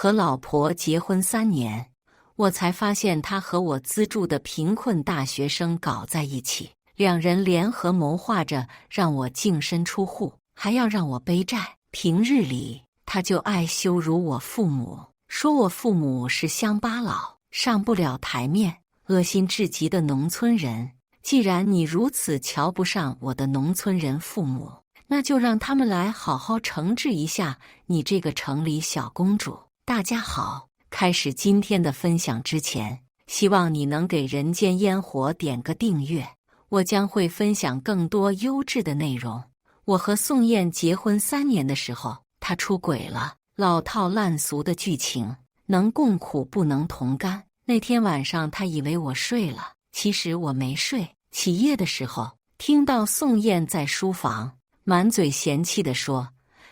和老婆结婚3年，我才发现他和我资助的贫困大学生搞在一起，两人联合谋划着让我净身出户，还要让我背债。平日里他就爱羞辱我父母，说我父母是乡巴佬，上不了台面，恶心至极的农村人。既然你如此瞧不上我的农村人父母，那就让他们来好好惩治一下你这个城里小公主。大家好，开始今天的分享之前，希望你能给人间烟火点个订阅，我将会分享更多优质的内容。我和宋燕结婚3年的时候，她出轨了，老套烂俗的剧情，能共苦不能同甘。那天晚上她以为我睡了，其实我没睡。起夜的时候，听到宋燕在书房满嘴嫌弃地说：“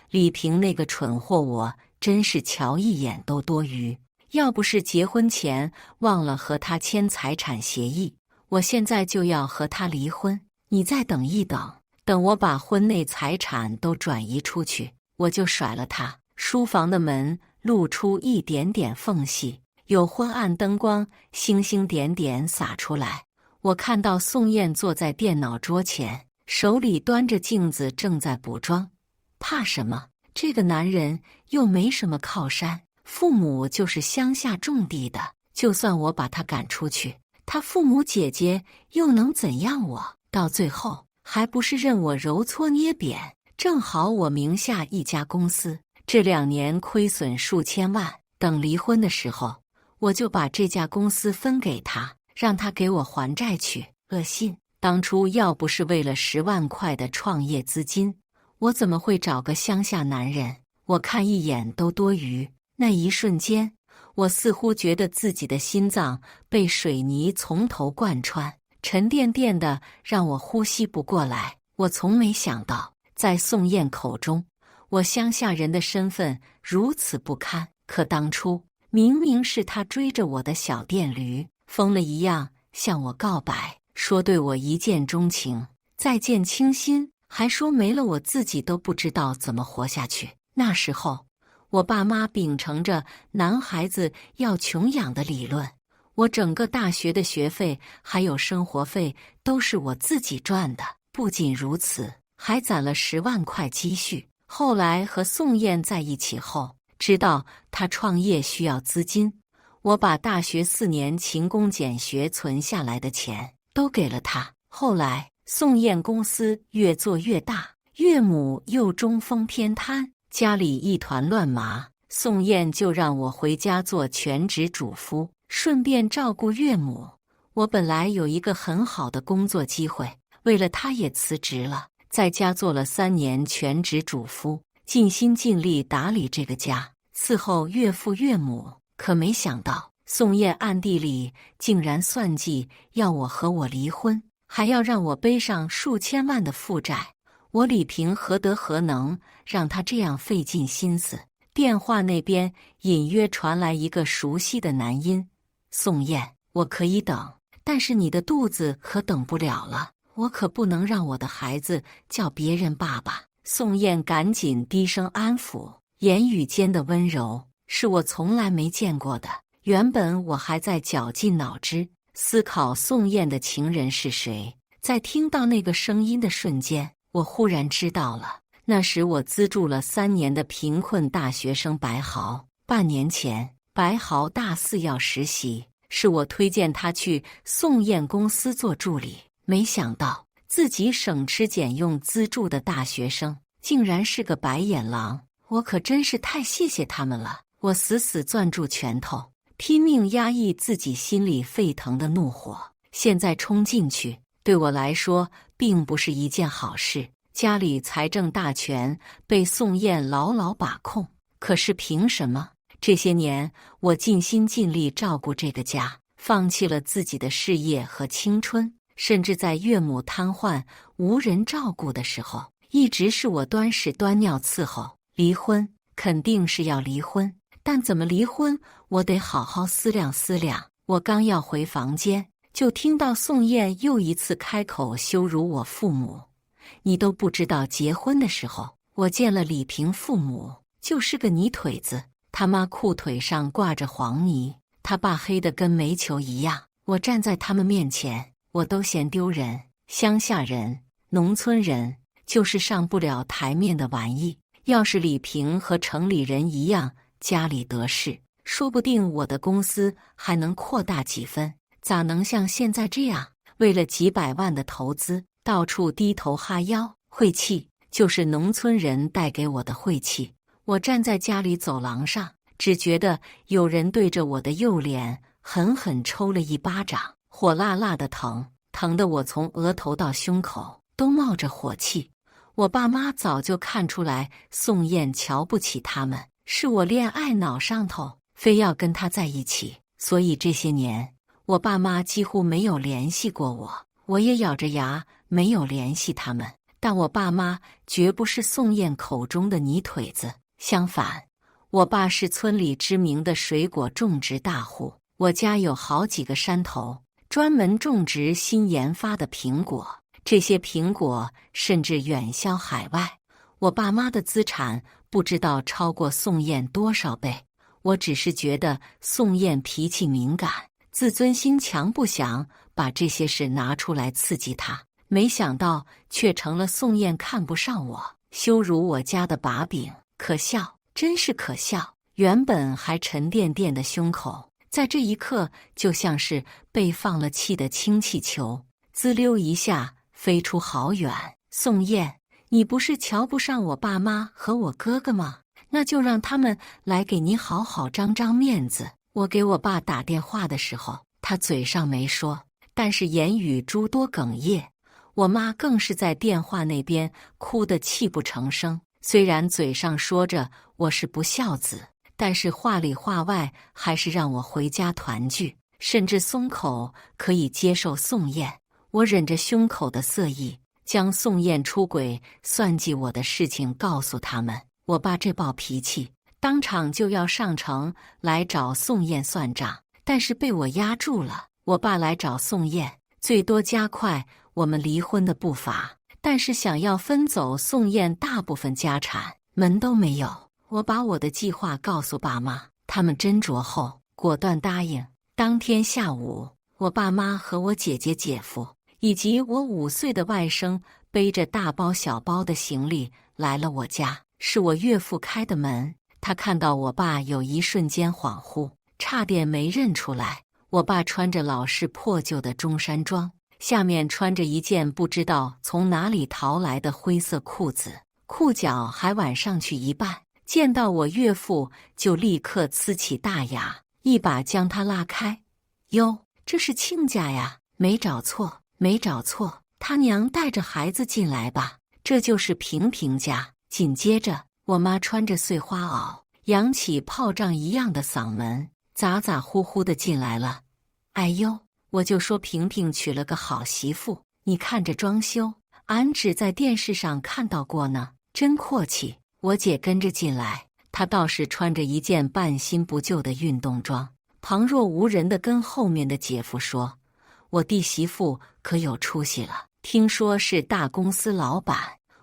李萍那个蠢货，我真是瞧一眼都多余。要不是结婚前忘了和他签财产协议，我现在就要和他离婚。你再等一等，等我把婚内财产都转移出去，我就甩了他。”书房的门露出一点点缝隙，有昏暗灯光星星点点洒出来。我看到宋燕坐在电脑桌前，手里端着镜子正在补妆。怕什么？这个男人又没什么靠山，父母就是乡下种地的，就算我把他赶出去，他父母姐姐又能怎样我？到最后还不是任我揉搓捏扁。正好我名下一家公司，这2年亏损数千万，等离婚的时候，我就把这家公司分给他，让他给我还债去。恶心！当初要不是为了10万块的创业资金，我怎么会找个乡下男人？我看一眼都多余。那一瞬间，我似乎觉得自己的心脏被水泥从头贯穿，沉甸甸的，让我呼吸不过来。我从没想到，在宋燕口中，我乡下人的身份如此不堪。可当初明明是他追着我的小电驴，疯了一样向我告白，说对我一见钟情，再见倾心，还说没了我自己都不知道怎么活下去。那时候，我爸妈秉承着男孩子要穷养的理论，我整个大学的学费还有生活费都是我自己赚的。不仅如此，还攒了10万块积蓄。后来和宋燕在一起后，知道她创业需要资金，我把大学4年勤工俭学存下来的钱都给了她。后来宋燕公司越做越大，岳母又中风偏瘫，家里一团乱麻，宋燕就让我回家做全职主夫，顺便照顾岳母。我本来有一个很好的工作机会，为了她也辞职了，在家做了3年全职主夫，尽心尽力打理这个家，伺候岳父岳母。可没想到，宋燕暗地里竟然算计要我和我离婚，还要让我背上数千万的负债。我李萍何德何能让他这样费尽心思？电话那边隐约传来一个熟悉的男音：“宋燕，我可以等，但是你的肚子可等不了了，我可不能让我的孩子叫别人爸爸。”宋燕赶紧低声安抚，言语间的温柔是我从来没见过的。原本我还在绞尽脑汁思考宋燕的情人是谁，在听到那个声音的瞬间，我忽然知道了。那时我资助了3年的贫困大学生白豪，半年前白豪大4要实习，是我推荐他去宋燕公司做助理，没想到自己省吃俭用资助的大学生竟然是个白眼狼，我可真是太谢谢他们了。我死死攥住拳头，拼命压抑自己心里沸腾的怒火。现在冲进去，对我来说并不是一件好事。家里财政大权被宋燕牢牢把控，可是凭什么？这些年我尽心尽力照顾这个家，放弃了自己的事业和青春，甚至在岳母瘫痪无人照顾的时候，一直是我端屎端尿伺候。离婚肯定是要离婚，但怎么离婚，我得好好思量思量。我刚要回房间，就听到宋燕又一次开口羞辱我父母。你都不知道结婚的时候，我见了李萍父母，就是个泥腿子，他妈裤腿上挂着黄泥，他爸黑得跟煤球一样。我站在他们面前，我都嫌丢人。乡下人、农村人就是上不了台面的玩意。要是李平和城里人一样，家里得势，说不定我的公司还能扩大几分。咋能像现在这样，为了几百万的投资，到处低头哈腰？晦气就是农村人带给我的晦气。我站在家里走廊上，只觉得有人对着我的右脸狠狠抽了一巴掌，火辣辣的疼，疼得我从额头到胸口都冒着火气。我爸妈早就看出来宋燕瞧不起他们，是我恋爱脑上头，非要跟他在一起，所以这些年我爸妈几乎没有联系过我，我也咬着牙没有联系他们。但我爸妈绝不是宋燕口中的泥腿子，相反，我爸是村里知名的水果种植大户，我家有好几个山头，专门种植新研发的苹果，这些苹果甚至远销海外。我爸妈的资产不知道超过宋燕多少倍。我只是觉得宋燕脾气敏感，自尊心强，不想把这些事拿出来刺激她。没想到却成了宋燕看不上我，羞辱我家的把柄。可笑，真是可笑。原本还沉甸甸的胸口，在这一刻就像是被放了气的氢气球，滋溜一下飞出好远。宋燕，你不是瞧不上我爸妈和我哥哥吗？那就让他们来给你好好张张面子。我给我爸打电话的时候，他嘴上没说，但是言语诸多哽咽。我妈更是在电话那边哭得泣不成声，虽然嘴上说着我是不孝子，但是话里话外还是让我回家团聚，甚至松口可以接受宋燕。我忍着胸口的色意，将宋燕出轨算计我的事情告诉他们。我爸这暴脾气，当场就要上城来找宋燕算账，但是被我压住了。我爸来找宋燕，最多加快我们离婚的步伐，但是想要分走宋燕大部分家产，门都没有。我把我的计划告诉爸妈，他们斟酌后果断答应。当天下午，我爸妈和我姐姐、姐夫以及我5岁的外甥背着大包小包的行李来了我家。是我岳父开的门，他看到我爸有一瞬间恍惚，差点没认出来。我爸穿着老式破旧的中山装，下面穿着一件不知道从哪里淘来的灰色裤子，裤脚还挽上去一半。见到我岳父就立刻呲起大牙，一把将他拉开。哟，这是亲家呀，没找错，没找错，他娘带着孩子进来吧，这就是平平家。紧接着，我妈穿着碎花袄，扬起炮仗一样的嗓门，咋咋呼呼的进来了。哎呦，我就说平平娶了个好媳妇，你看这装修，俺只在电视上看到过呢，真阔气。我姐跟着进来，她倒是穿着一件半新不旧的运动装，旁若无人的跟后面的姐夫说：“我弟媳妇可有出息了，听说是大公司老板。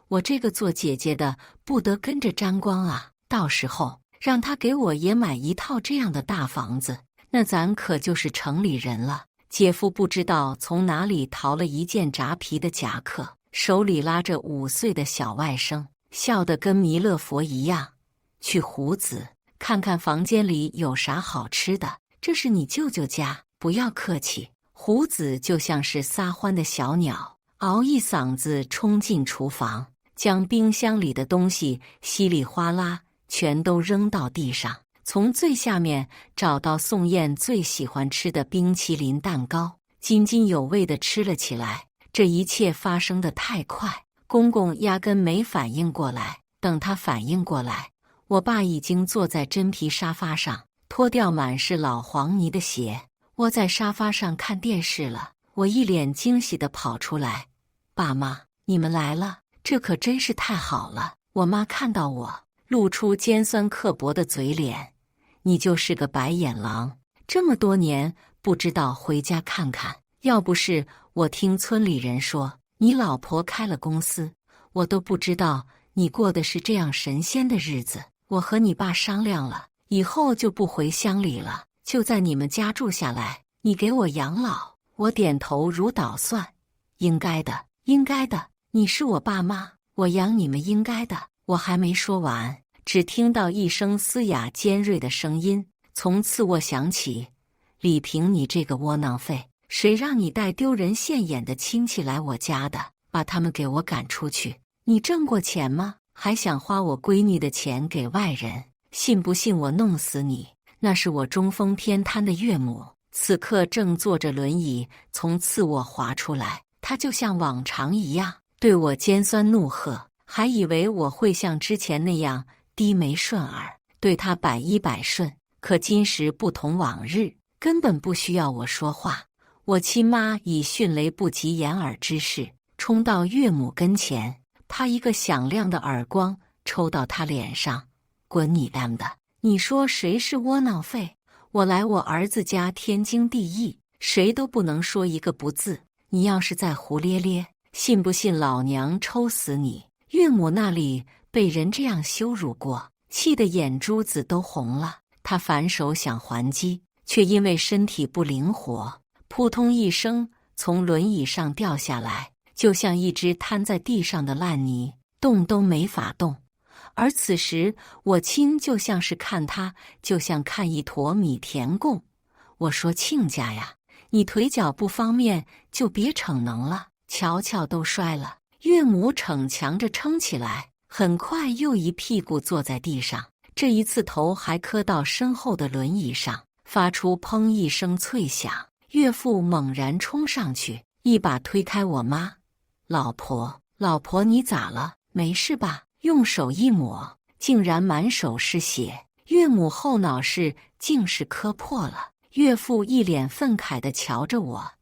我这个做姐姐的不得跟着沾光啊！到时候让她给我也买一套这样的大房子，那咱可就是城里人了。”姐夫不知道从哪里淘了一件扎皮的夹克，手里拉着5岁的小外甥，笑得跟弥勒佛一样。去胡子，看看房间里有啥好吃的，这是你舅舅家，不要客气。胡子就像是撒欢的小鸟，嗷一嗓子冲进厨房，将冰箱里的东西稀里哗啦全都扔到地上，从最下面找到宋燕最喜欢吃的冰淇淋蛋糕，津津有味地吃了起来。这一切发生得太快，公公压根没反应过来。等他反应过来，我爸已经坐在真皮沙发上，脱掉满是老黄泥的鞋，窝在沙发上看电视了。我一脸惊喜地跑出来：“爸妈，你们来了，这可真是太好了。”我妈看到我，露出尖酸刻薄的嘴脸：“你就是个白眼狼，这么多年不知道回家看看。要不是我听村里人说你老婆开了公司，我都不知道你过的是这样神仙的日子。我和你爸商量了，以后就不回乡里了，就在你们家住下来，你给我养老。我点头如捣蒜，应该的，应该的，你是我爸妈，我养你们应该的。我还没说完，只听到一声嘶哑尖锐的声音从次卧响起：李平，你这个窝囊废，谁让你带丢人现眼的亲戚来我家的？把他们给我赶出去！你挣过钱吗？还想花我闺女的钱给外人？信不信我弄死你？那是我中风偏瘫的岳母，此刻正坐着轮椅从次卧滑出来，她就像往常一样对我尖酸怒喝，还以为我会像之前那样低眉顺耳，对她百依百顺。可今时不同往日，根本不需要我说话。我亲妈以迅雷不及掩耳之势冲到岳母跟前，啪一个响亮的耳光抽到她脸上。滚你蛋的！你说谁是窝囊废？我来我儿子家天经地义，谁都不能说一个不字。你要是再胡咧咧，信不信老娘抽死你？岳母那里被人这样羞辱过，气得眼珠子都红了。她反手想还击，却因为身体不灵活，扑通一声从轮椅上掉下来，就像一只瘫在地上的烂泥，动都没法动。而此时我亲就像是看他，就像看一坨米田共。我说亲家呀，你腿脚不方便就别逞能了，瞧瞧都摔了。岳母逞强着撑起来，很快又一屁股坐在地上，这一次头还磕到身后的轮椅上，发出砰一声脆响。岳父猛然冲上去，一把推开我妈。老婆，老婆你咋了？没事吧？用手一抹，竟然满手是血。岳母后脑勺竟是磕破了。岳父一脸愤慨地瞧着我：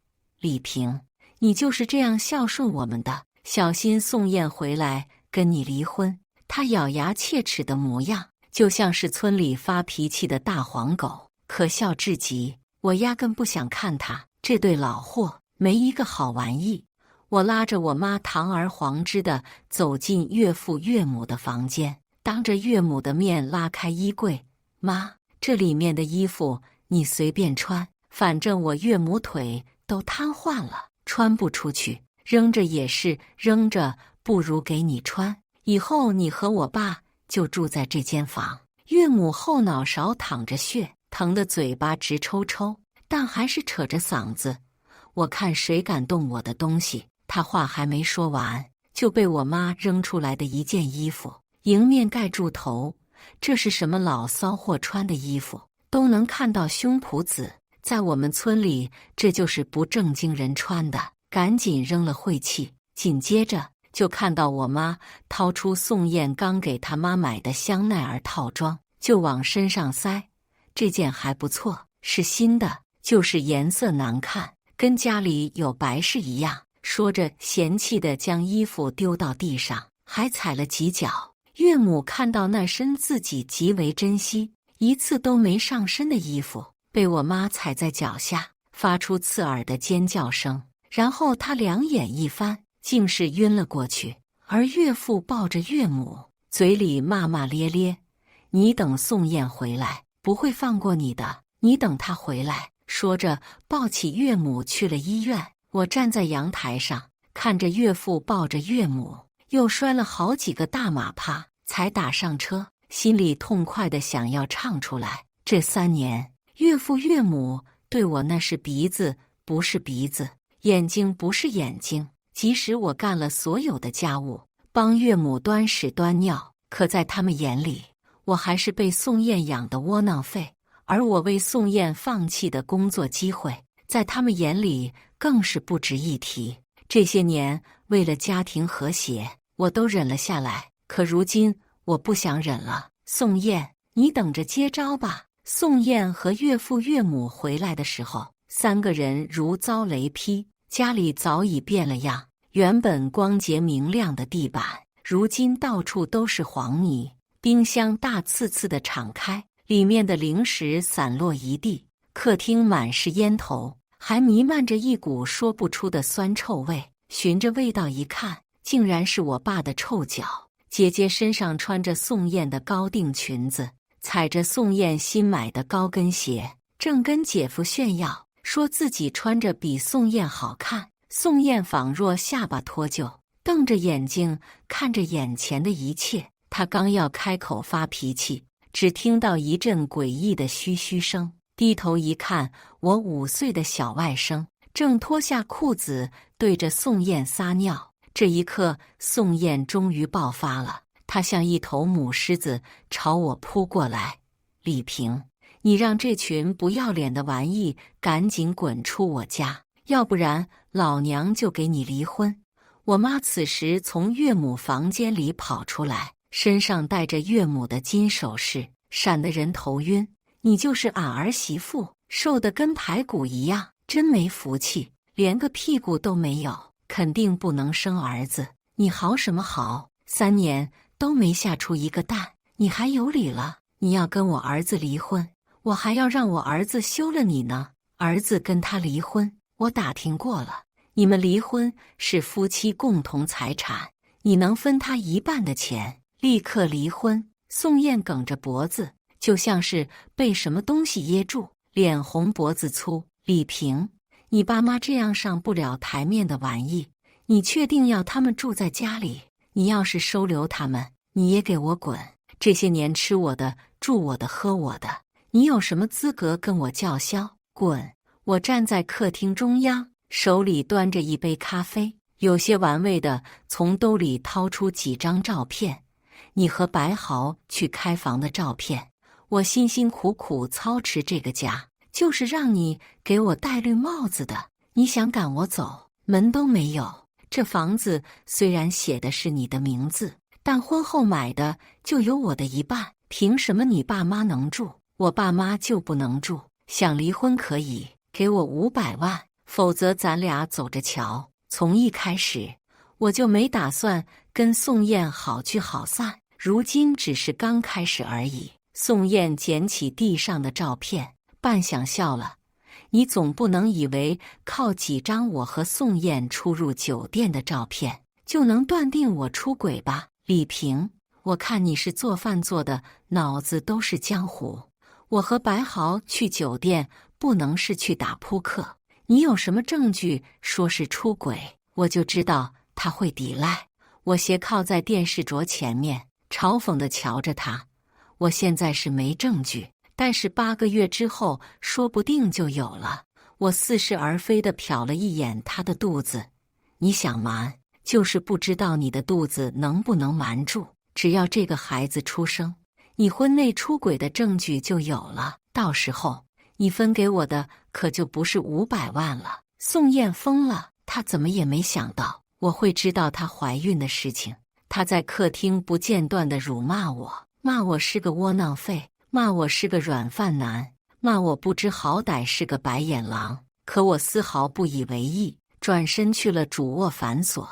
李平，你就是这样孝顺我们的，小心宋燕回来跟你离婚。他咬牙切齿的模样，就像是村里发脾气的大黄狗，可笑至极。我压根不想看他，这对老货没一个好玩意。我拉着我妈堂而皇之地走进岳父岳母的房间，当着岳母的面拉开衣柜：妈，这里面的衣服你随便穿，反正我岳母腿都瘫痪了，穿不出去，扔着也是扔着，不如给你穿。以后你和我爸就住在这间房。岳母后脑勺淌着血，疼得嘴巴直抽抽，但还是扯着嗓子：我看谁敢动我的东西。他话还没说完，就被我妈扔出来的一件衣服迎面盖住头。这是什么老骚货穿的衣服，都能看到胸脯子，在我们村里这就是不正经人穿的，赶紧扔了晦气。紧接着就看到我妈掏出宋燕刚给她妈买的香奈儿套装，就往身上塞。这件还不错，是新的，就是颜色难看，跟家里有白事一样。说着嫌弃地将衣服丢到地上，还踩了几脚。岳母看到那身自己极为珍惜、一次都没上身的衣服被我妈踩在脚下，发出刺耳的尖叫声，然后她两眼一翻，竟是晕了过去。而岳父抱着岳母，嘴里骂骂咧咧：你等宋燕回来，不会放过你的，你等她回来。说着抱起岳母去了医院。我站在阳台上，看着岳父抱着岳母，又摔了好几个大马趴，才打上车，心里痛快的想要唱出来。这3年，岳父岳母对我那是鼻子不是鼻子，眼睛不是眼睛。即使我干了所有的家务，帮岳母端屎端尿，可在他们眼里，我还是被宋燕养的窝囊废。而我为宋燕放弃的工作机会，在他们眼里更是不值一提。这些年为了家庭和谐，我都忍了下来，可如今我不想忍了。宋燕，你等着接招吧。宋燕和岳父岳母回来的时候，3个人如遭雷劈，家里早已变了样。原本光洁明亮的地板，如今到处都是黄泥。冰箱大刺刺地敞开，里面的零食散落一地。客厅满是烟头，还弥漫着一股说不出的酸臭味。循着味道一看，竟然是我爸的臭脚。姐姐身上穿着宋燕的高定裙子，踩着宋燕新买的高跟鞋，正跟姐夫炫耀，说自己穿着比宋燕好看。宋燕仿若下巴脱臼，瞪着眼睛看着眼前的一切。她刚要开口发脾气，只听到一阵诡异的嘘嘘声，低头一看，我5岁的小外甥正脱下裤子对着宋燕撒尿。这一刻，宋燕终于爆发了，她像一头母狮子朝我扑过来。李萍，你让这群不要脸的玩意赶紧滚出我家，要不然老娘就给你离婚。我妈此时从岳母房间里跑出来，身上戴着岳母的金首饰，闪得人头晕。你就是俺儿媳妇，瘦得跟排骨一样，真没福气，连个屁股都没有，肯定不能生儿子。你好什么好？3年都没下出一个蛋，你还有理了？你要跟我儿子离婚，我还要让我儿子休了你呢。儿子跟他离婚，我打听过了，你们离婚是夫妻共同财产，你能分他1半的钱，立刻离婚。宋燕梗着脖子，就像是被什么东西噎住，脸红脖子粗。李萍，你爸妈这样上不了台面的玩意，你确定要他们住在家里？你要是收留他们，你也给我滚！这些年吃我的，住我的，喝我的，你有什么资格跟我叫嚣？滚！我站在客厅中央，手里端着一杯咖啡，有些玩味的从兜里掏出几张照片，你和白豪去开房的照片。我辛辛苦苦操持这个家，就是让你给我戴绿帽子的。你想赶我走，门都没有。这房子虽然写的是你的名字，但婚后买的就有我的1半，凭什么你爸妈能住，我爸妈就不能住？想离婚可以，给我500万，否则咱俩走着瞧。从一开始，我就没打算跟宋燕好聚好散，如今只是刚开始而已。宋燕捡起地上的照片，半晌笑了。你总不能以为靠几张我和宋燕出入酒店的照片，就能断定我出轨吧？李萍，我看你是做饭做的，脑子都是浆糊。我和白豪去酒店，不能是去打扑克。你有什么证据说是出轨？我就知道他会抵赖。我斜靠在电视桌前面，嘲讽地瞧着他。我现在是没证据，但是8个月之后说不定就有了。我似是而非地瞟了一眼他的肚子。你想瞒，就是不知道你的肚子能不能瞒住。只要这个孩子出生，你婚内出轨的证据就有了。到时候你分给我的可就不是500万了。宋燕疯了，她怎么也没想到我会知道她怀孕的事情。她在客厅不间断地辱骂我，骂我是个窝囊废，骂我是个软饭男，骂我不知好歹是个白眼狼。可我丝毫不以为意，转身去了主卧反锁。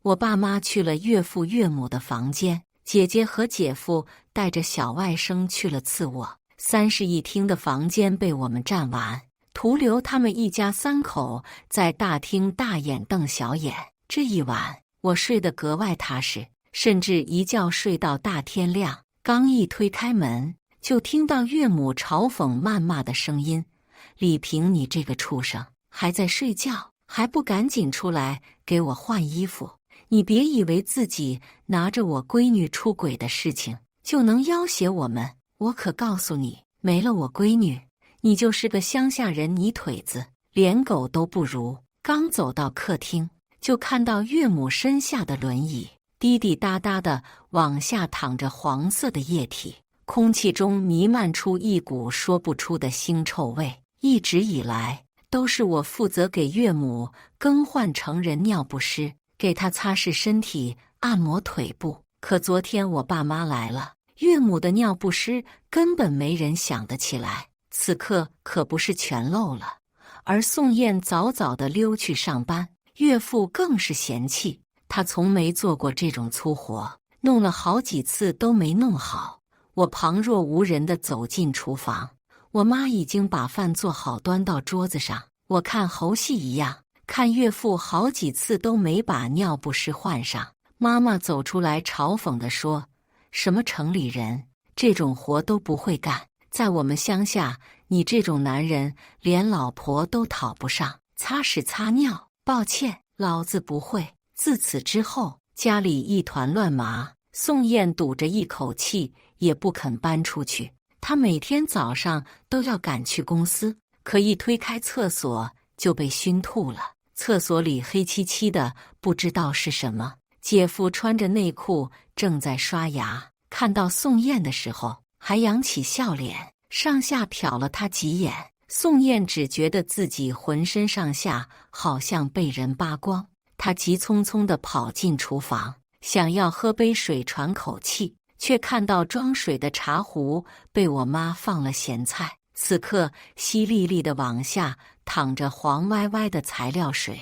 我爸妈去了岳父岳母的房间，姐姐和姐夫带着小外甥去了次卧。3室1厅的房间被我们占完，徒留他们一家3口在大厅大眼瞪小眼。这一晚我睡得格外踏实，甚至一觉睡到大天亮。刚一推开门，就听到岳母嘲讽谩骂的声音：李萍，你这个畜生，还在睡觉，还不赶紧出来给我换衣服！你别以为自己拿着我闺女出轨的事情就能要挟我们，我可告诉你，没了我闺女，你就是个乡下人泥腿子，连狗都不如。刚走到客厅，就看到岳母身下的轮椅滴滴答答的往下淌着黄色的液体，空气中弥漫出一股说不出的腥臭味。一直以来都是我负责给岳母更换成人尿不湿，给她擦拭身体，按摩腿部。可昨天我爸妈来了，岳母的尿不湿根本没人想得起来，此刻可不是全漏了。而宋燕早早地溜去上班，岳父更是嫌弃，他从没做过这种粗活，弄了好几次都没弄好。我旁若无人地走进厨房，我妈已经把饭做好端到桌子上。我看猴戏一样，看岳父好几次都没把尿不湿换上。妈妈走出来嘲讽地说：什么城里人，这种活都不会干。在我们乡下，你这种男人连老婆都讨不上，擦屎擦尿，抱歉，老子不会。自此之后，家里一团乱麻，宋燕堵着一口气也不肯搬出去。她每天早上都要赶去公司，可一推开厕所就被熏吐了。厕所里黑漆漆的，不知道是什么。姐夫穿着内裤正在刷牙，看到宋燕的时候还扬起笑脸，上下瞟了她几眼。宋燕只觉得自己浑身上下好像被人扒光，她急匆匆地跑进厨房，想要喝杯水喘口气，却看到装水的茶壶被我妈放了咸菜。此刻淅沥沥的往下淌着黄歪歪的材料水，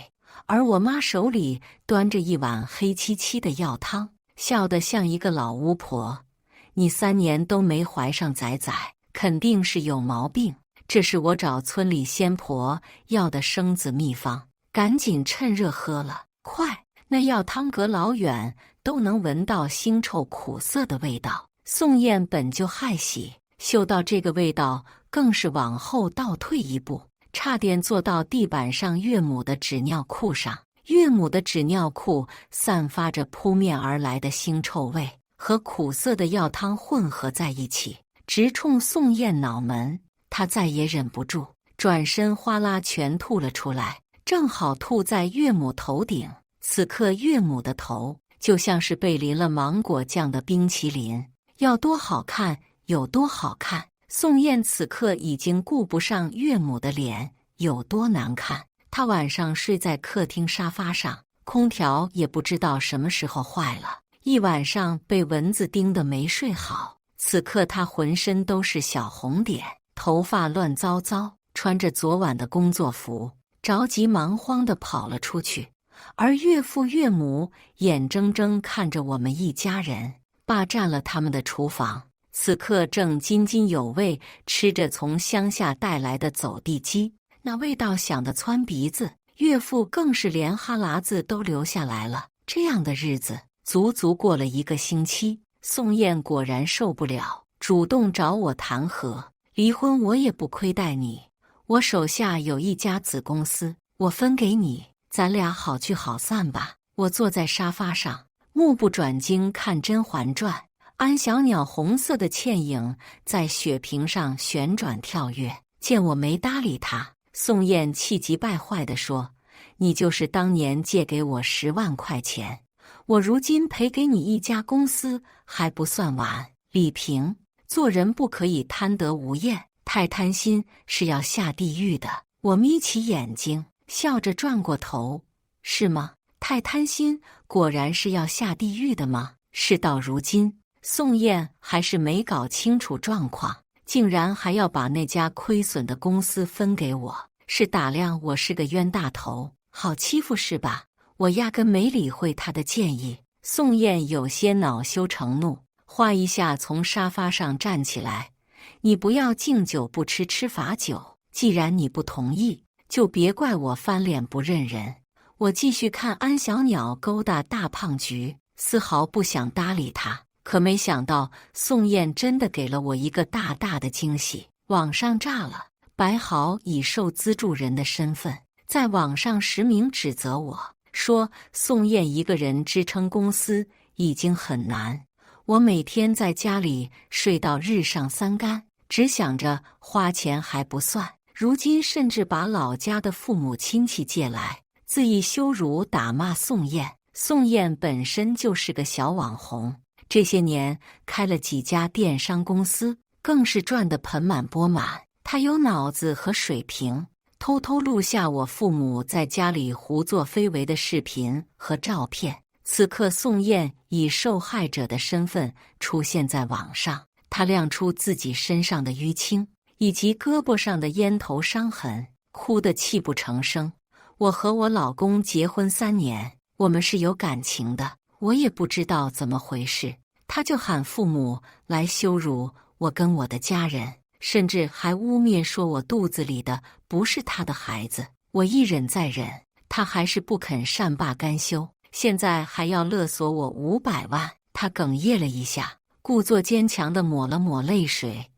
而我妈手里端着一碗黑漆漆的药汤，笑得像一个老巫婆。你3年都没怀上崽崽，肯定是有毛病。这是我找村里仙婆要的生子秘方，赶紧趁热喝了。快，那药汤隔老远都能闻到腥臭苦涩的味道。宋燕本就害喜，嗅到这个味道更是往后倒退一步，差点坐到地板上岳母的纸尿裤上。岳母的纸尿裤散发着扑面而来的腥臭味，和苦涩的药汤混合在一起，直冲宋燕脑门。她再也忍不住，转身哗啦全吐了出来，正好吐在岳母头顶。此刻岳母的头就像是被淋了芒果酱的冰淇淋，要多好看有多好看。宋燕此刻已经顾不上岳母的脸有多难看，她晚上睡在客厅沙发上，空调也不知道什么时候坏了，一晚上被蚊子叮得没睡好。此刻她浑身都是小红点，头发乱糟糟，穿着昨晚的工作服，着急忙慌地跑了出去。而岳父岳母眼睁睁看着我们一家人霸占了他们的厨房，此刻正津津有味吃着从乡下带来的走地鸡，那味道响得窜鼻子，岳父更是连哈喇子都流下来了。这样的日子足足过了1个星期，宋燕果然受不了，主动找我谈和，离婚我也不亏待你，我手下有一家子公司，我分给你，咱俩好聚好散吧。我坐在沙发上，目不转睛看《甄嬛传》，安小鸟红色的倩影在雪屏上旋转跳跃。见我没搭理他，宋燕气急败坏地说：“你就是当年借给我10万块钱，我如今赔给你一家公司还不算完。李萍，做人不可以贪得无厌，太贪心是要下地狱的。”我眯起眼睛，笑着转过头：“是吗？太贪心果然是要下地狱的吗？”事到如今，宋燕还是没搞清楚状况，竟然还要把那家亏损的公司分给我，是打量我是个冤大头，好欺负是吧？我压根没理会他的建议。宋燕有些恼羞成怒，哗一下从沙发上站起来：“你不要敬酒不吃吃罚酒，既然你不同意，就别怪我翻脸不认人。”我继续看安小鸟勾搭大胖菊，丝毫不想搭理他。可没想到宋燕真的给了我一个大大的惊喜。网上炸了，白豪以受资助人的身份在网上实名指责我，说宋燕一个人支撑公司已经很难，我每天在家里睡到日上三竿，只想着花钱还不算，如今甚至把老家的父母亲戚借来，恣意羞辱打骂宋燕。宋燕本身就是个小网红，这些年开了几家电商公司，更是赚得盆满钵满。她有脑子和水平，偷偷录下我父母在家里胡作非为的视频和照片。此刻宋燕以受害者的身份出现在网上，她亮出自己身上的淤青以及胳膊上的烟头伤痕，哭得泣不成声。我和我老公结婚3年，我们是有感情的，我也不知道怎么回事，他就喊父母来羞辱我跟我的家人，甚至还污蔑说我肚子里的不是他的孩子。我一忍再忍，他还是不肯善罢甘休，现在还要勒索我500万。他哽咽了一下，故作坚强地抹了抹泪水。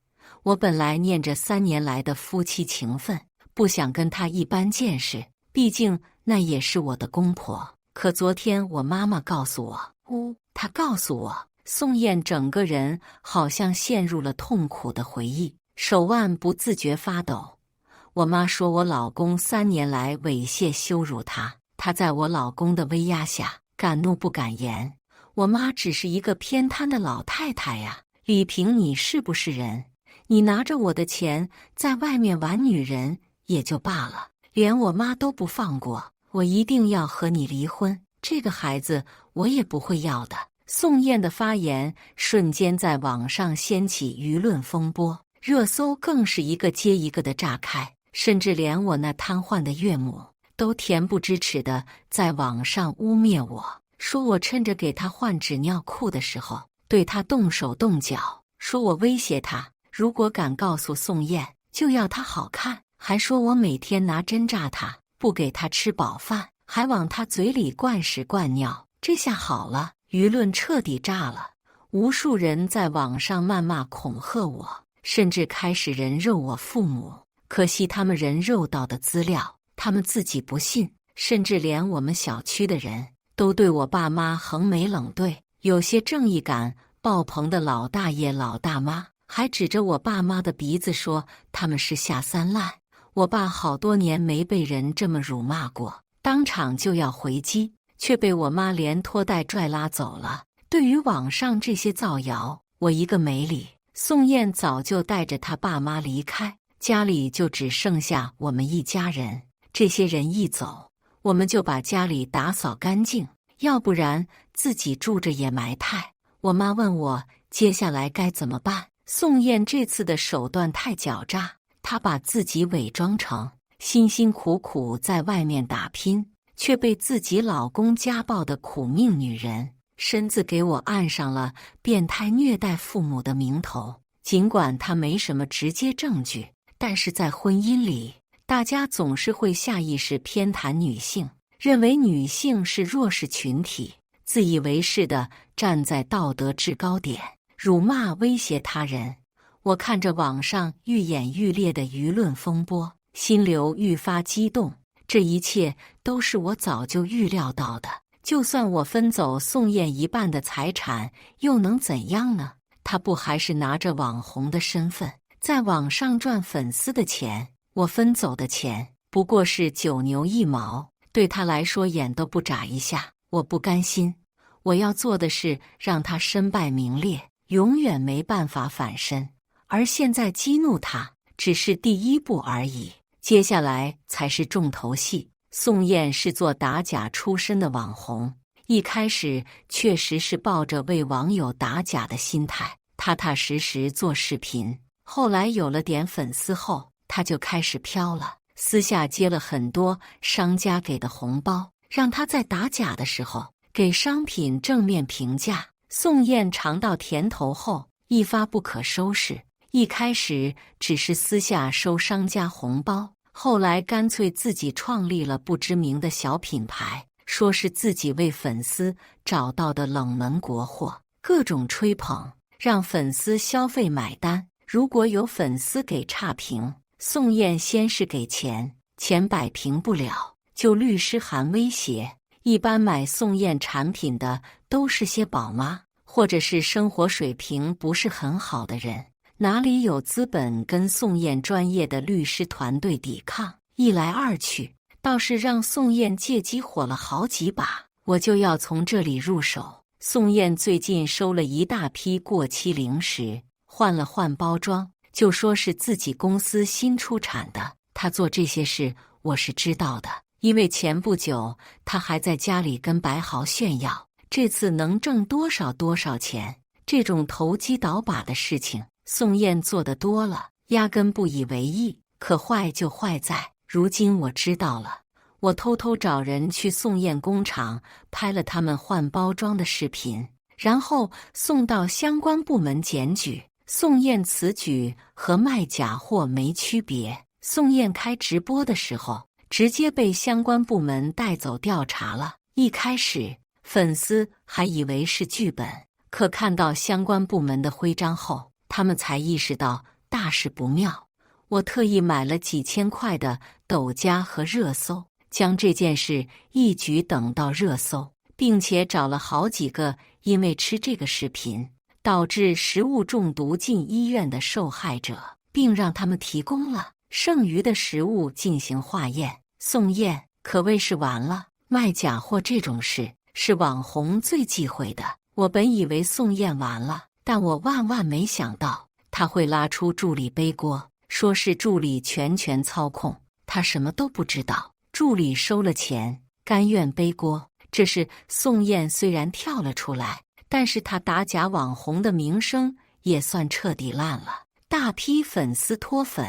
我本来念着3年来的夫妻情分，不想跟她一般见识，毕竟那也是我的公婆。可昨天我妈妈告诉我，她告诉我，宋燕整个人好像陷入了痛苦的回忆，手腕不自觉发抖。我妈说我老公3年来猥亵羞辱她，她在我老公的威压下敢怒不敢言。我妈只是一个偏瘫的老太太呀，李萍，你是不是人？你拿着我的钱在外面玩女人也就罢了，连我妈都不放过，我一定要和你离婚，这个孩子我也不会要的。宋燕的发言瞬间在网上掀起舆论风波，热搜更是一个接一个的炸开，甚至连我那瘫痪的岳母都恬不知耻的在网上污蔑我，说我趁着给他换纸尿裤的时候对他动手动脚，说我威胁他，如果敢告诉宋燕就要他好看，还说我每天拿针扎他，不给他吃饱饭，还往他嘴里灌屎灌尿。这下好了，舆论彻底炸了，无数人在网上谩骂恐吓我，甚至开始人肉我父母。可惜他们人肉到的资料他们自己不信，甚至连我们小区的人都对我爸妈横眉冷对，有些正义感爆棚的老大爷老大妈还指着我爸妈的鼻子说他们是下三滥。我爸好多年没被人这么辱骂过，当场就要回击，却被我妈连拖带拽拉走了。对于网上这些造谣，我一个没理。宋燕早就带着她爸妈离开，家里就只剩下我们一家人。这些人一走，我们就把家里打扫干净，要不然自己住着也埋汰。我妈问我接下来该怎么办。宋燕这次的手段太狡诈，她把自己伪装成辛辛苦苦在外面打拼，却被自己老公家暴的苦命女人，身子给我按上了变态虐待父母的名头。尽管她没什么直接证据，但是在婚姻里，大家总是会下意识偏袒女性，认为女性是弱势群体，自以为是地站在道德制高点，辱骂威胁他人。我看着网上愈演愈烈的舆论风波，心流愈发激动。这一切都是我早就预料到的，就算我分走宋燕一半的财产，又能怎样呢？她不还是拿着网红的身份，在网上赚粉丝的钱，我分走的钱不过是9牛1毛，对她来说眼都不眨一下。我不甘心，我要做的是让她身败名裂，永远没办法反身。而现在激怒她只是第一步而已，接下来才是重头戏。宋燕是做打假出身的网红，一开始确实是抱着为网友打假的心态，踏踏实实做视频。后来有了点粉丝后，她就开始飘了，私下接了很多商家给的红包，让她在打假的时候给商品正面评价。宋燕尝到甜头后，一发不可收拾。一开始只是私下收商家红包，后来干脆自己创立了不知名的小品牌，说是自己为粉丝找到的冷门国货，各种吹捧，让粉丝消费买单。如果有粉丝给差评，宋燕先是给钱，钱摆平不了，就律师函威胁。一般买宋燕产品的都是些宝妈，或者是生活水平不是很好的人，哪里有资本跟宋燕专业的律师团队抵抗？一来二去，倒是让宋燕借机火了好几把。我就要从这里入手。宋燕最近收了一大批过期零食，换了换包装，就说是自己公司新出产的。她做这些事我是知道的，因为前不久她还在家里跟白豪炫耀这次能挣多少多少钱。这种投机倒把的事情宋燕做得多了，压根不以为意。可坏就坏在，如今我知道了，我偷偷找人去宋燕工厂拍了他们换包装的视频，然后送到相关部门检举。宋燕此举和卖假货没区别。宋燕开直播的时候，直接被相关部门带走调查了。一开始粉丝还以为是剧本，可看到相关部门的徽章后，他们才意识到大事不妙。我特意买了几千块的抖加和热搜，将这件事一举等到热搜，并且找了好几个因为吃这个视频导致食物中毒进医院的受害者，并让他们提供了剩余的食物进行化验。宋燕可谓是完了，卖假货这种事是网红最忌讳的。我本以为宋燕完了，但我万万没想到他会拉出助理背锅，说是助理全权操控，他什么都不知道，助理收了钱，甘愿背锅。这是宋燕虽然跳了出来，但是他打假网红的名声也算彻底烂了，大批粉丝脱粉，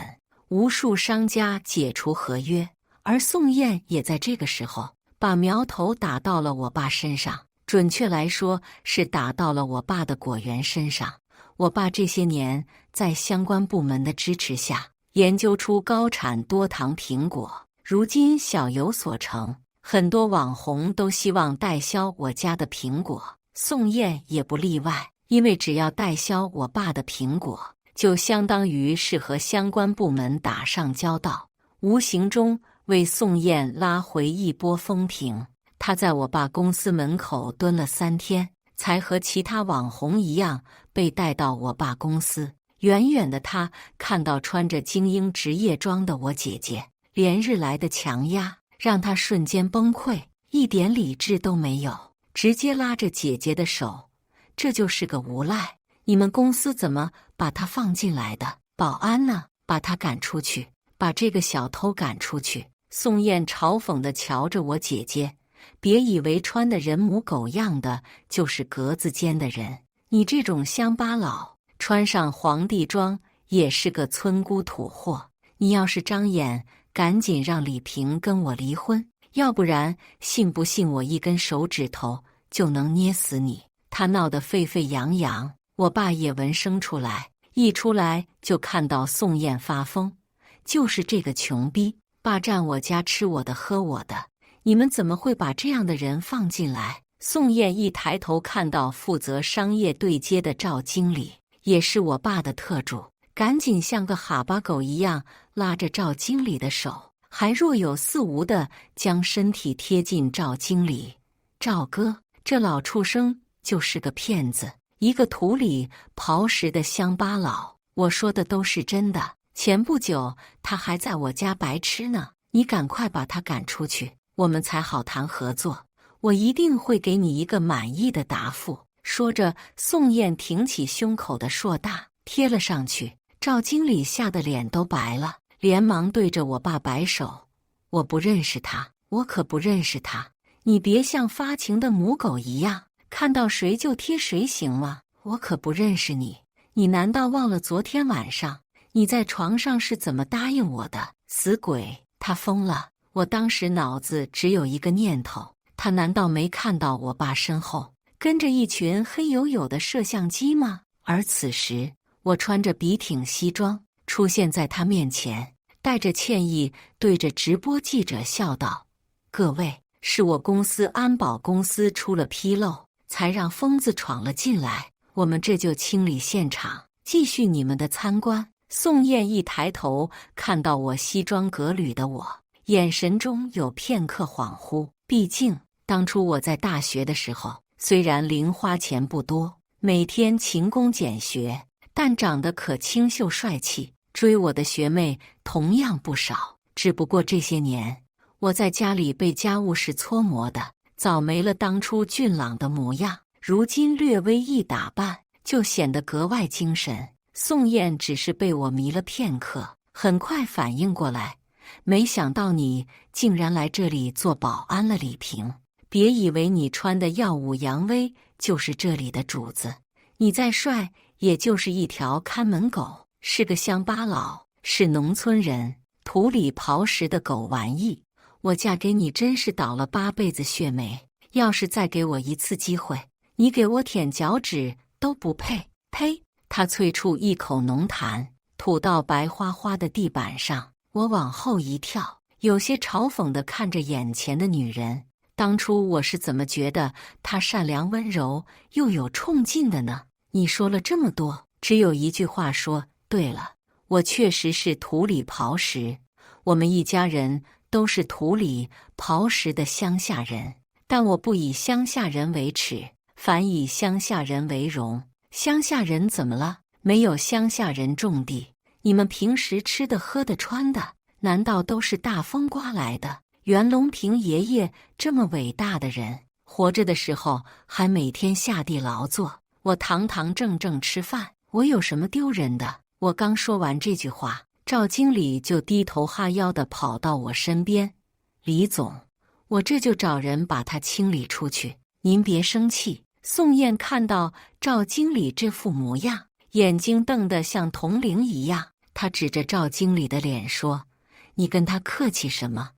无数商家解除合约，而宋燕也在这个时候把苗头打到了我爸身上，准确来说是打到了我爸的果园身上。我爸这些年在相关部门的支持下，研究出高产多糖苹果，如今小有所成，很多网红都希望代销我家的苹果，宋燕也不例外。因为只要代销我爸的苹果，就相当于是和相关部门打上交道，无形中为宋燕拉回一波风评。他在我爸公司门口蹲了3天，才和其他网红一样被带到我爸公司。远远的他看到穿着精英职业装的我姐姐，连日来的强压让他瞬间崩溃，一点理智都没有，直接拉着姐姐的手，这就是个无赖！你们公司怎么把他放进来的？保安呢？把他赶出去，把这个小偷赶出去！宋燕嘲讽地瞧着我姐姐，别以为穿的人模狗样的就是格子间的人，你这种乡巴佬穿上皇帝装也是个村姑土货。你要是张眼，赶紧让李萍跟我离婚，要不然信不信我一根手指头就能捏死你！他闹得沸沸扬扬，我爸也闻声出来，一出来就看到宋燕发疯，就是这个穷逼霸占我家，吃我的喝我的，你们怎么会把这样的人放进来？宋燕一抬头看到负责商业对接的赵经理，也是我爸的特助，赶紧像个哈巴狗一样拉着赵经理的手，还若有似无地将身体贴近赵经理。赵哥，这老畜生就是个骗子，一个土里刨食的乡巴佬，我说的都是真的。前不久他还在我家白吃呢，你赶快把他赶出去，我们才好谈合作，我一定会给你一个满意的答复。说着，宋燕挺起胸口的硕大贴了上去，赵经理吓得脸都白了，连忙对着我爸摆手，我不认识他，我可不认识他，你别像发情的母狗一样，看到谁就贴谁行吗？我可不认识你，你难道忘了昨天晚上你在床上是怎么答应我的？死鬼，他疯了！我当时脑子只有一个念头，他难道没看到我爸身后跟着一群黑黝黝的摄像机吗？而此时我穿着笔挺西装出现在他面前，带着歉意对着直播记者笑道：各位，是我公司安保公司出了纰漏，才让疯子闯了进来，我们这就清理现场，继续你们的参观。宋燕一抬头看到我西装革履的我，眼神中有片刻恍惚。毕竟当初我在大学的时候，虽然零花钱不多，每天勤工俭学，但长得可清秀帅气，追我的学妹同样不少。只不过这些年我在家里被家务事搓磨的早没了当初俊朗的模样，如今略微一打扮就显得格外精神。宋燕只是被我迷了片刻，很快反应过来，没想到你竟然来这里做保安了。李萍，别以为你穿的耀武扬威就是这里的主子，你再帅也就是一条看门狗，是个乡巴佬，是农村人，土里刨食的狗玩意。我嫁给你真是倒了8辈子血霉，要是再给我一次机会，你给我舔脚趾都不配。呸！他啐出一口浓痰，吐到白花花的地板上。我往后一跳，有些嘲讽地看着眼前的女人，当初我是怎么觉得他善良温柔又有冲劲的呢？你说了这么多，只有一句话说对了，我确实是土里刨食。我们一家人都是土里刨食的乡下人，但我不以乡下人为耻，反以乡下人为荣。乡下人怎么了？没有乡下人种地，你们平时吃的喝的穿的，难道都是大风刮来的？袁隆平爷爷这么伟大的人，活着的时候还每天下地劳作，我堂堂正正吃饭，我有什么丢人的？我刚说完这句话，赵经理就低头哈腰地跑到我身边。李总，我这就找人把他清理出去，您别生气。宋燕看到赵经理这副模样，眼睛瞪得像铜铃一样，他指着赵经理的脸说：“你跟他客气什么？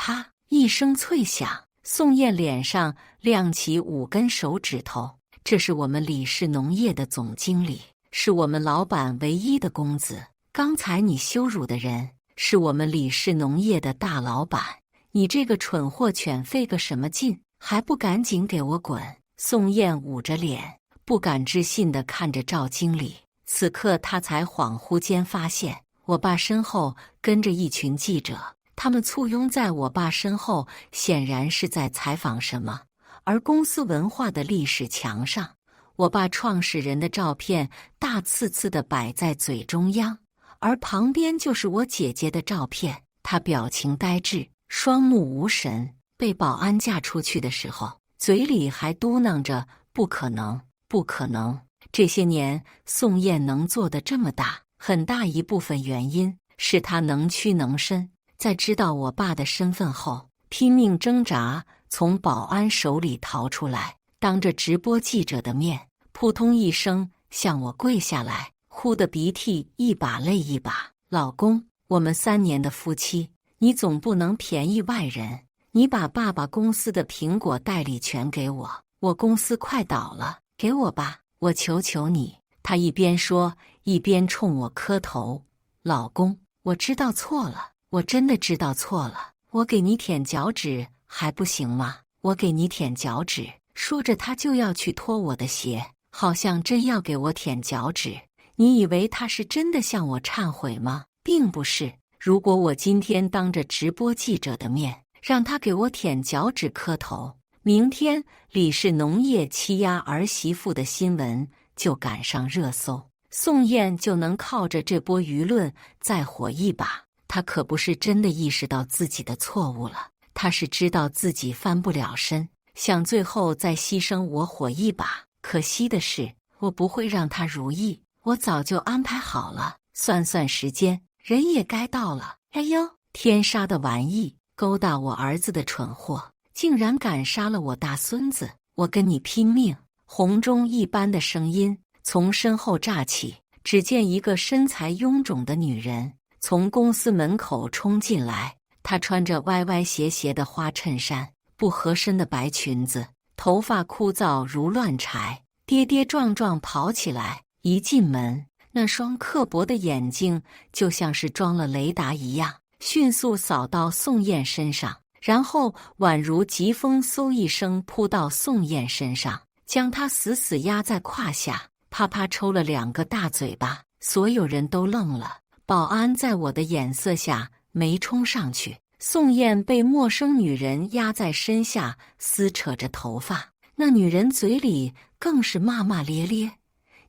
他！”一声脆响，宋燕脸上亮起5根手指头。这是我们李氏农业的总经理，是我们老板唯一的公子。刚才你羞辱的人，是我们李氏农业的大老板。你这个蠢货犬费个什么劲，还不赶紧给我滚！宋燕捂着脸，不敢置信地看着赵经理。此刻他才恍惚间发现，我爸身后跟着一群记者，他们簇拥在我爸身后，显然是在采访什么。而公司文化的历史墙上，我爸创始人的照片大刺刺地摆在最中央，而旁边就是我姐姐的照片。她表情呆滞，双目无神，被保安架出去的时候，嘴里还嘟囔着不可能，不可能。这些年宋燕能做得这么大，很大一部分原因是她能屈能伸，在知道我爸的身份后，拼命挣扎，从保安手里逃出来，当着直播记者的面，扑通一声向我跪下来，哭得鼻涕一把泪一把。老公，我们3年的夫妻，你总不能便宜外人，你把爸爸公司的苹果代理权给我，我公司快倒了，给我吧，我求求你。他一边说，一边冲我磕头。老公，我知道错了，我真的知道错了，我给你舔脚趾还不行吗？我给你舔脚趾。说着他就要去脱我的鞋，好像真要给我舔脚趾。你以为他是真的向我忏悔吗？并不是。如果我今天当着直播记者的面让他给我舔脚趾磕头，明天李氏农业欺压儿媳妇的新闻就赶上热搜，宋燕就能靠着这波舆论再火一把。他可不是真的意识到自己的错误了，他是知道自己翻不了身，想最后再牺牲我火一把。可惜的是，我不会让他如意，我早就安排好了。算算时间，人也该到了。哎呦，天杀的玩意，勾搭我儿子的蠢货，竟然敢杀了我大孙子！我跟你拼命！洪钟一般的声音从身后炸起，只见一个身材臃肿的女人从公司门口冲进来。她穿着歪歪斜斜的花衬衫，不合身的白裙子，头发枯燥如乱柴，跌跌撞撞跑起来。一进门，那双刻薄的眼睛就像是装了雷达一样，迅速扫到宋燕身上，然后宛如疾风嗖一声扑到宋燕身上，将她死死压在胯下，啪啪抽了2个大嘴巴。所有人都愣了，保安在我的眼色下没冲上去。宋燕被陌生女人压在身下，撕扯着头发，那女人嘴里更是骂骂咧咧：“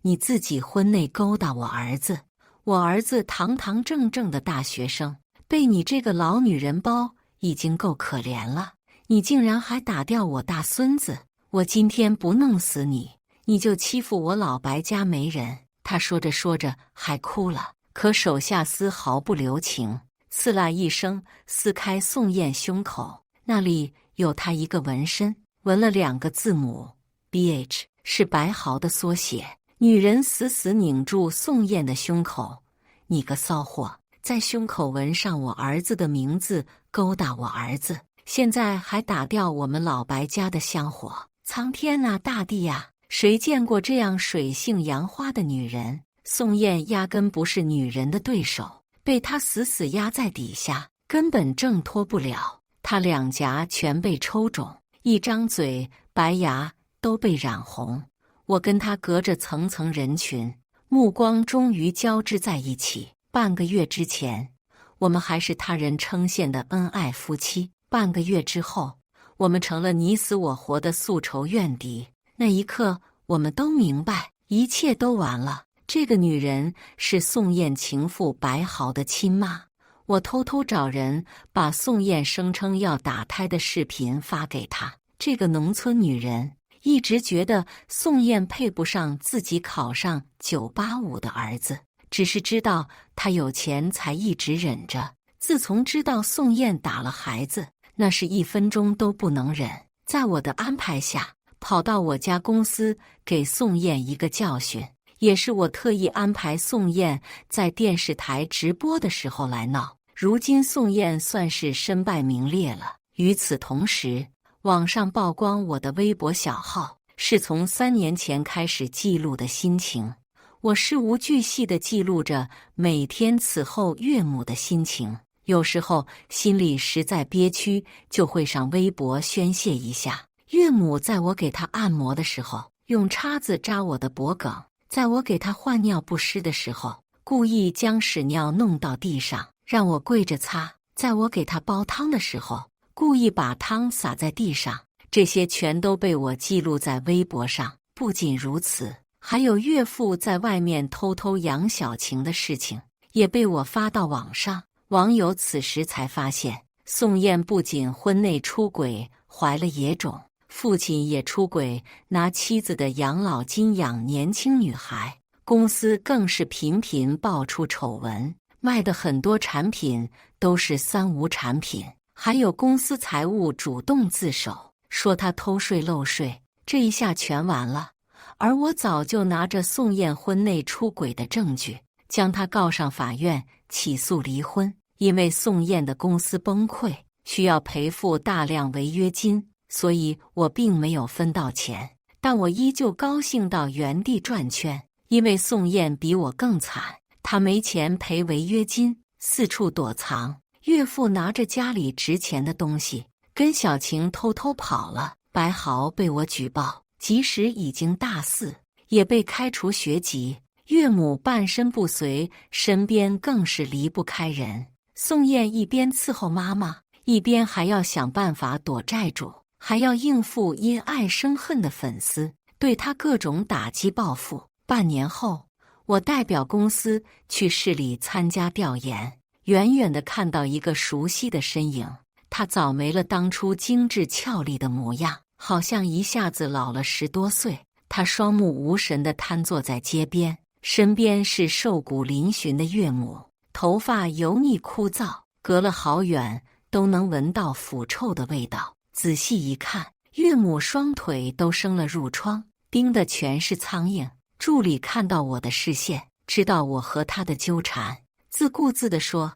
你自己婚内勾搭我儿子，我儿子堂堂正正的大学生，被你这个老女人包已经够可怜了，你竟然还打掉我大孙子！我今天不弄死你，你就欺负我老白家没人！”他说着说着还哭了，可手下丝毫不留情，刺啦一声撕开宋燕胸口，那里有她一个纹身，纹了2个字母 BH， 是白毫的缩写。女人死死拧住宋燕的胸口：“你个骚货，在胸口纹上我儿子的名字，勾搭我儿子，现在还打掉我们老白家的香火！苍天啊，大地啊，谁见过这样水性杨花的女人？”宋燕压根不是女人的对手，被她死死压在底下，根本挣脱不了。他两颊全被抽肿，一张嘴白牙都被染红。我跟他隔着层层人群，目光终于交织在一起。半个月之前，我们还是他人称羡的恩爱夫妻；半个月之后，我们成了你死我活的宿仇怨敌。那一刻，我们都明白，一切都完了。这个女人是宋燕情妇白豪的亲妈。我偷偷找人把宋燕声称要打胎的视频发给她。这个农村女人一直觉得宋燕配不上自己考上985的儿子，只是知道她有钱才一直忍着。自从知道宋燕打了孩子，那是1分钟都不能忍。在我的安排下，跑到我家公司给宋燕一个教训。也是我特意安排宋燕在电视台直播的时候来闹。如今宋燕算是身败名裂了。与此同时，网上曝光我的微博小号是从3年前开始记录的心情。我事无巨细地记录着每天伺候岳母的心情，有时候心里实在憋屈，就会上微博宣泄一下。岳母在我给她按摩的时候，用叉子扎我的脖梗；在我给她换尿不湿的时候，故意将屎尿弄到地上，让我跪着擦；在我给她煲汤的时候，故意把汤洒在地上。这些全都被我记录在微博上。不仅如此，还有岳父在外面偷偷养小晴的事情，也被我发到网上。网友此时才发现，宋燕不仅婚内出轨，怀了野种，父亲也出轨，拿妻子的养老金养年轻女孩。公司更是频频爆出丑闻，卖的很多产品都是3无产品。还有公司财务主动自首，说他偷税漏税。这一下全完了。而我早就拿着宋燕婚内出轨的证据，将他告上法院起诉离婚。因为宋燕的公司崩溃，需要赔付大量违约金，所以我并没有分到钱。但我依旧高兴到原地转圈，因为宋燕比我更惨，她没钱赔违约金，四处躲藏。岳父拿着家里值钱的东西，跟小晴偷偷跑了。白豪被我举报，即使已经大4，也被开除学籍。岳母半身不遂，身边更是离不开人。宋燕一边伺候妈妈，一边还要想办法躲债主，还要应付因爱生恨的粉丝，对她各种打击报复。半年后，我代表公司去市里参加调研，远远地看到一个熟悉的身影。他早没了当初精致俏丽的模样，好像一下子老了10多岁。他双目无神地瘫坐在街边，身边是瘦骨嶙峋的岳母，头发油腻枯燥，隔了好远都能闻到腐臭的味道。仔细一看，岳母双腿都生了褥疮，叮的全是苍蝇。助理看到我的视线，知道我和他的纠缠，自顾自地说：“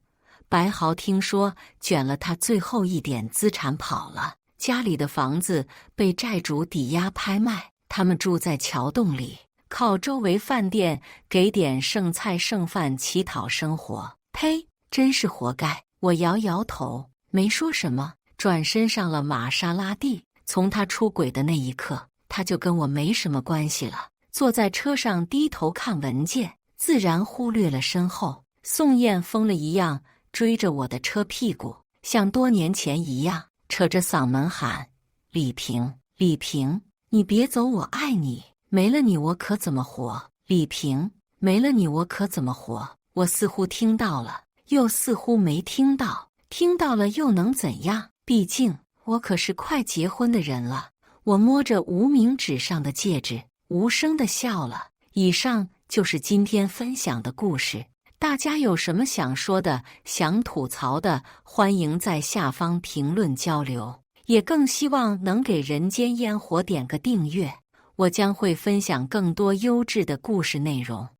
白豪听说卷了他最后一点资产跑了，家里的房子被债主抵押拍卖，他们住在桥洞里，靠周围饭店给点剩菜剩饭乞讨生活。呸，真是活该。”我摇摇头，没说什么，转身上了玛莎拉蒂。从他出轨的那一刻，他就跟我没什么关系了。坐在车上低头看文件，自然忽略了身后宋燕疯了一样追着我的车屁股，像多年前一样扯着嗓门喊：“李萍，李萍，你别走，我爱你，没了你我可怎么活？李萍，没了你我可怎么活？”我似乎听到了，又似乎没听到，听到了又能怎样？毕竟我可是快结婚的人了。我摸着无名指上的戒指，无声地笑了。以上就是今天分享的故事。大家有什么想说的、想吐槽的，欢迎在下方评论交流。也更希望能给人间烟火点个订阅，我将会分享更多优质的故事内容。